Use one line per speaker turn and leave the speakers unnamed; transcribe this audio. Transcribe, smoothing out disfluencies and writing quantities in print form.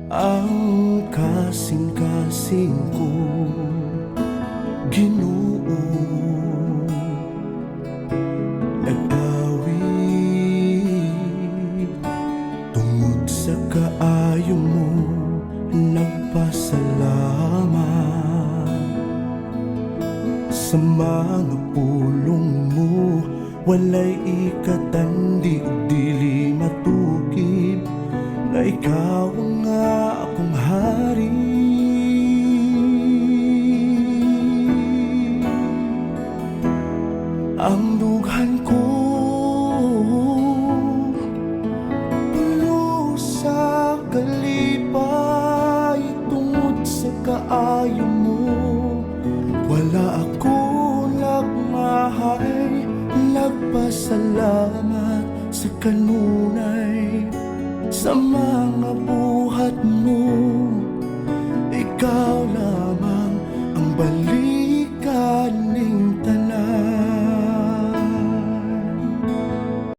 ang kasing-kasing ko, Ginoo. Nag-awit tungod sa kaayo mo, nagpasalamat sa mga pulong mo. Walay ikatandi ug dili matukib, nga ikaw nga akong hari. Ang dughan ko puno sa kalipay tungod sa kaayo mo. Wala ako nagmahay, nagpasalamat sa kanunay sa mga buhat mo. Ikaw